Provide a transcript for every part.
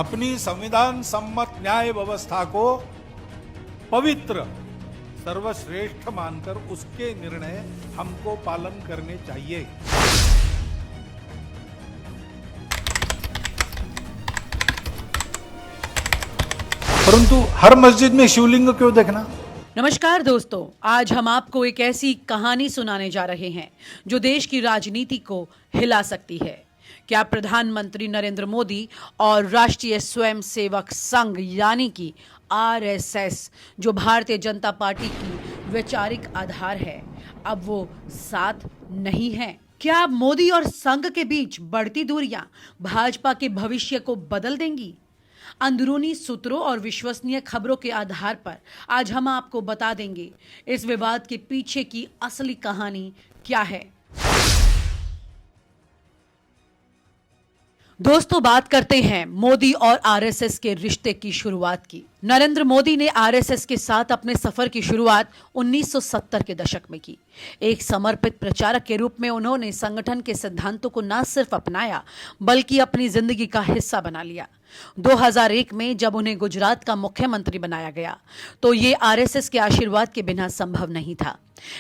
अपनी संविधान सम्मत न्याय व्यवस्था को पवित्र सर्वश्रेष्ठ मानकर उसके निर्णय हमको पालन करने चाहिए। परंतु हर मस्जिद में शिवलिंग क्यों देखना? नमस्कार दोस्तों, आज हम आपको एक ऐसी कहानी सुनाने जा रहे हैं जो देश की राजनीति को हिला सकती है। क्या प्रधानमंत्री नरेंद्र मोदी और राष्ट्रीय स्वयंसेवक संघ यानी कि आरएसएस, जो भारतीय जनता पार्टी की वैचारिक आधार है, अब वो साथ नहीं है? क्या मोदी और संघ के बीच बढ़ती दूरियां भाजपा के भविष्य को बदल देंगी? अंदरूनी सूत्रों और विश्वसनीय खबरों के आधार पर आज हम आपको बता देंगे इस विवाद के पीछे की असली कहानी क्या है। दोस्तों, बात करते हैं मोदी और आरएसएस के रिश्ते की शुरुआत की। नरेंद्र मोदी ने आरएसएस के साथ अपने सफर की शुरुआत 1970 के दशक में की। एक समर्पित प्रचारक के रूप में उन्होंने संगठन के सिद्धांतों को न सिर्फ अपनाया बल्कि अपनी जिंदगी का हिस्सा बना लिया। 2001 में जब उन्हें गुजरात का मुख्यमंत्री बनाया गया तो ये आरएसएस के आशीर्वाद के बिना संभव नहीं था।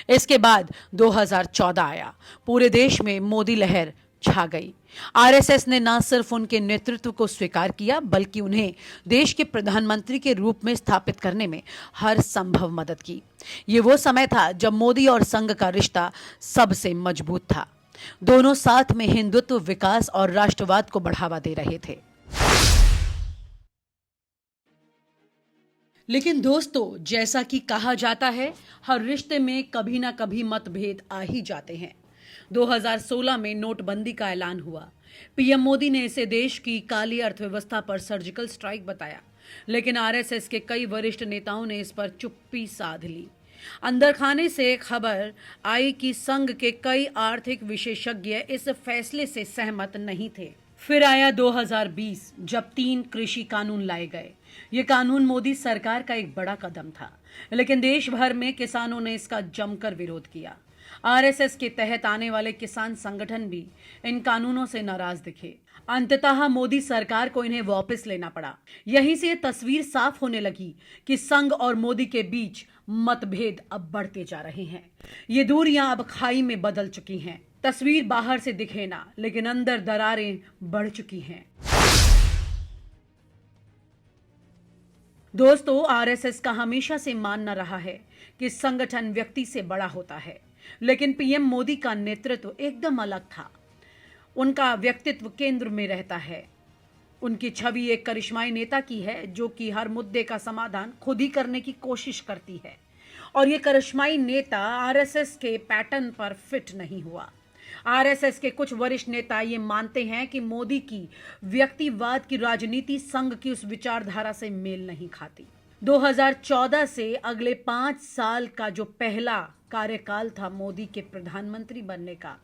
इसके बाद 2014 आया, पूरे देश में मोदी लहर छा गई। आरएसएस ने न सिर्फ उनके नेतृत्व को स्वीकार किया बल्कि उन्हें देश के प्रधानमंत्री के रूप में स्थापित करने में हर संभव मदद की। ये वो समय था जब मोदी और संघ का रिश्ता सबसे मजबूत था। दोनों साथ में हिंदुत्व, विकास और राष्ट्रवाद को बढ़ावा दे रहे थे। लेकिन दोस्तों, जैसा कि कहा जाता है, हर रिश्ते में कभी ना कभी मतभेद आ ही जाते हैं। 2016 में नोटबंदी का ऐलान हुआ। पीएम मोदी ने इसे देश की काली अर्थव्यवस्था पर सर्जिकल स्ट्राइक बताया, लेकिन आरएसएस के कई वरिष्ठ नेताओं ने इस पर चुप्पी साध ली। अंदर खाने से खबर आई कि संघ के कई आर्थिक विशेषज्ञ इस फैसले से सहमत नहीं थे। फिर आया 2020 जब 3 कृषि कानून लाए गए। ये कानून मोदी सरकार का एक बड़ा कदम था, लेकिन देश भर में किसानों ने इसका जमकर विरोध किया। आरएसएस के तहत आने वाले किसान संगठन भी इन कानूनों से नाराज दिखे। अंततः मोदी सरकार को इन्हें वापस लेना पड़ा। यहीं से तस्वीर साफ होने लगी कि संघ और मोदी के बीच मतभेद अब बढ़ते जा रहे हैं। ये दूरियां अब खाई में बदल चुकी हैं। तस्वीर बाहर से दिखे ना, लेकिन अंदर दरारें बढ़ चुकी हैं। दोस्तों, आरएसएस का हमेशा से मानना रहा है कि संगठन व्यक्ति से बड़ा होता है, लेकिन पीएम मोदी का नेतृत्व एकदम अलग था। उनका व्यक्तित्व केंद्र में रहता है। उनकी छवि एक करिश्माई नेता की है जो कि हर मुद्दे का समाधान खुद ही करने की कोशिश करती है, और ये करिश्माई नेता आरएसएस के पैटर्न पर फिट नहीं हुआ। आरएसएस के कुछ वरिष्ठ नेता ये मानते हैं कि मोदी की व्यक्तिवाद की राजनीति संघ की उस विचारधारा से मेल नहीं खाती। 2014 से अगले 5 साल का जो पहला कार्यकाल था मोदी के प्रधानमंत्री बनने का,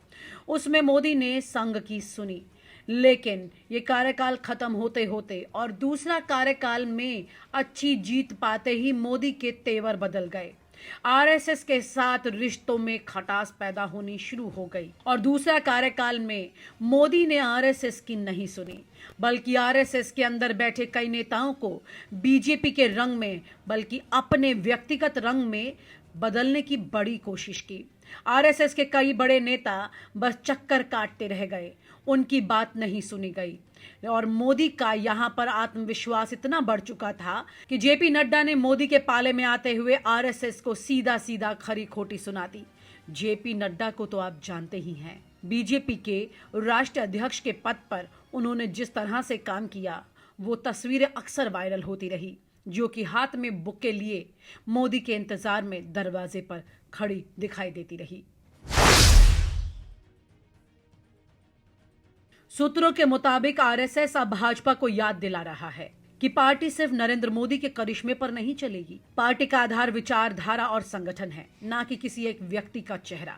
उसमें मोदी ने संघ की सुनी, लेकिन ये कार्यकाल खत्म होते होते और दूसरा कार्यकाल में अच्छी जीत पाते ही मोदी के तेवर बदल गए। आरएसएस के साथ रिश्तों में खटास पैदा होनी शुरू हो गई और दूसरा कार्यकाल में मोदी ने आरएसएस की नहीं सुनी, बल्कि आरएसएस के अंदर बैठे कई नेताओं को बीजेपी के रंग में बल्कि अपने व्यक्तिगत रंग में बदलने की बड़ी कोशिश की। आरएसएस के कई बड़े नेता बस चक्कर काटते रह गए, उनकी बात नहीं सुनी गई। और मोदी का यहाँ पर आत्मविश्वास इतना बढ़ चुका था कि जेपी नड्डा ने मोदी के पाले में आते हुए आरएसएस को सीधा सीधा खरी खोटी सुना दी। जेपी नड्डा को तो आप जानते ही हैं। बीजेपी के राष्ट्रीय अध्यक्ष के पद पर उन्होंने जिस तरह से काम किया, वो तस्वीरें अक्सर वायरल होती रही, जो कि हाथ में बुके लिए मोदी के इंतजार में दरवाजे पर खड़ी दिखाई देती रही। सूत्रों के मुताबिक आरएसएस अब भाजपा को याद दिला रहा है कि पार्टी सिर्फ नरेंद्र मोदी के करिश्मे पर नहीं चलेगी। पार्टी का आधार विचारधारा और संगठन है, ना कि किसी एक व्यक्ति का चेहरा।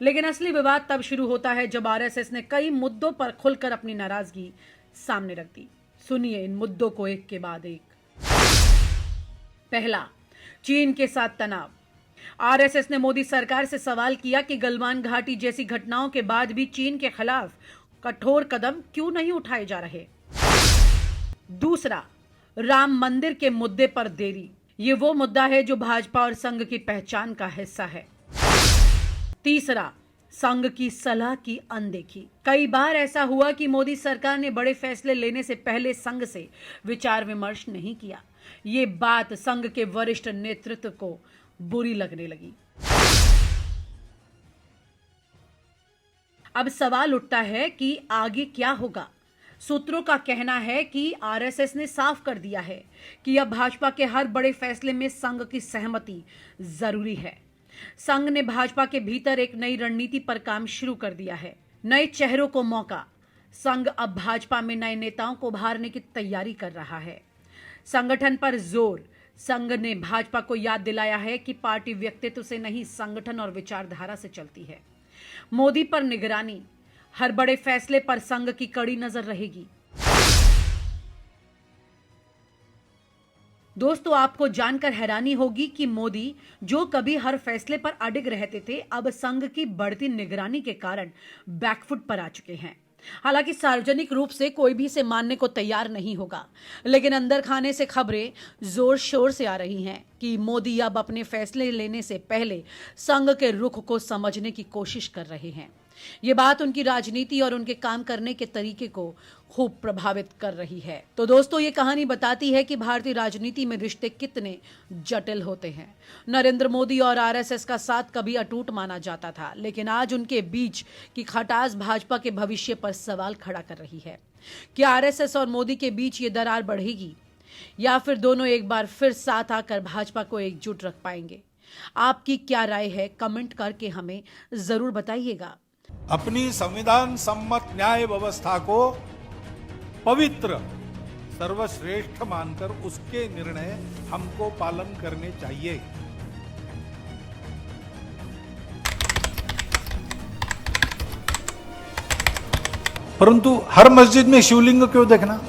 लेकिन असली विवाद तब शुरू होता है जब आरएसएस ने कई मुद्दों पर खुलकर अपनी नाराजगी सामने रख दी। सुनिए इन मुद्दों को एक के बाद एक। पहला, चीन के साथ तनाव। आरएसएस ने मोदी सरकार से सवाल किया कि गलवान घाटी जैसी घटनाओं के बाद भी चीन के खिलाफ कठोर कदम क्यों नहीं उठाए जा रहे। दूसरा, राम मंदिर के मुद्दे पर देरी। ये वो मुद्दा है जो भाजपा और संघ की पहचान का हिस्सा है। तीसरा, संघ की सलाह की अनदेखी। कई बार ऐसा हुआ कि मोदी सरकार ने बड़े फैसले लेने से पहले संघ से विचार विमर्श नहीं किया। ये बात संघ के वरिष्ठ नेतृत्व को बुरी लगने लगी। अब सवाल उठता है कि आगे क्या होगा। सूत्रों का कहना है कि आरएसएस ने साफ कर दिया है कि अब भाजपा के हर बड़े फैसले में संघ की सहमति जरूरी है। संघ ने भाजपा के भीतर एक नई रणनीति पर काम शुरू कर दिया है। नए चेहरों को मौका। संघ अब भाजपा में नए नेताओं को उभारने की तैयारी कर रहा है। संगठन पर जोर। संघ ने भाजपा को याद दिलाया है कि पार्टी व्यक्तित्व से नहीं, संगठन और विचारधारा से चलती है। मोदी पर निगरानी। हर बड़े फैसले पर संघ की कड़ी नजर रहेगी। दोस्तों, आपको जानकर हैरानी होगी कि मोदी, जो कभी हर फैसले पर अडिग रहते थे, अब संघ की बढ़ती निगरानी के कारण बैकफुट पर आ चुके हैं। हालांकि सार्वजनिक रूप से कोई भी इसे मानने को तैयार नहीं होगा, लेकिन अंदर खाने से खबरें जोर शोर से आ रही हैं कि मोदी अब अपने फैसले लेने से पहले संघ के रुख को समझने की कोशिश कर रहे हैं। ये बात उनकी राजनीति और उनके काम करने के तरीके को खूब प्रभावित कर रही है। तो दोस्तों, ये कहानी बताती है कि भारतीय राजनीति में रिश्ते कितने जटिल होते हैं। नरेंद्र मोदी और आरएसएस का साथ कभी अटूट माना जाता था, लेकिन आज उनके बीच की खटास भाजपा के भविष्य पर सवाल खड़ा कर रही है। क्या आरएसएस और मोदी के बीच ये दरार बढ़ेगी या फिर दोनों एक बार फिर साथ आकर भाजपा को एकजुट रख पाएंगे? आपकी क्या राय है? कमेंट करके हमें जरूर बताइएगा। अपनी संविधान सम्मत न्याय व्यवस्था को पवित्र, सर्वश्रेष्ठ मानकर उसके निर्णय हमको पालन करने चाहिए। परंतु हर मस्जिद में शिवलिंग क्यों देखना?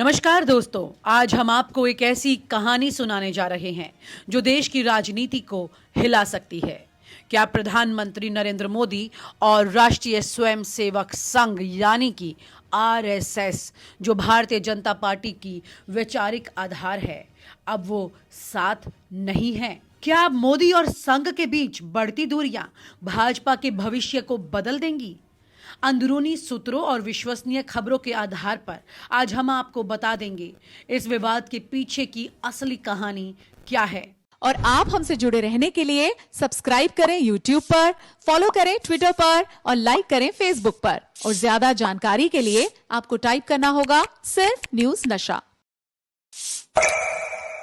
नमस्कार दोस्तों, आज हम आपको एक ऐसी कहानी सुनाने जा रहे हैं जो देश की राजनीति को हिला सकती है। क्या प्रधानमंत्री नरेंद्र मोदी और राष्ट्रीय स्वयंसेवक संघ यानी कि आरएसएस, जो भारतीय जनता पार्टी की वैचारिक आधार है, अब वो साथ नहीं है? क्या अब मोदी और संघ के बीच बढ़ती दूरियां भाजपा के भविष्य को बदल देंगी? अंदरूनी सूत्रों और विश्वसनीय खबरों के आधार पर आज हम आपको बता देंगे इस विवाद के पीछे की असली कहानी क्या है। और आप हमसे जुड़े रहने के लिए सब्सक्राइब करें YouTube पर, फॉलो करें Twitter पर और लाइक करें Facebook पर। और ज्यादा जानकारी के लिए आपको टाइप करना होगा सिर्फ न्यूज नशा।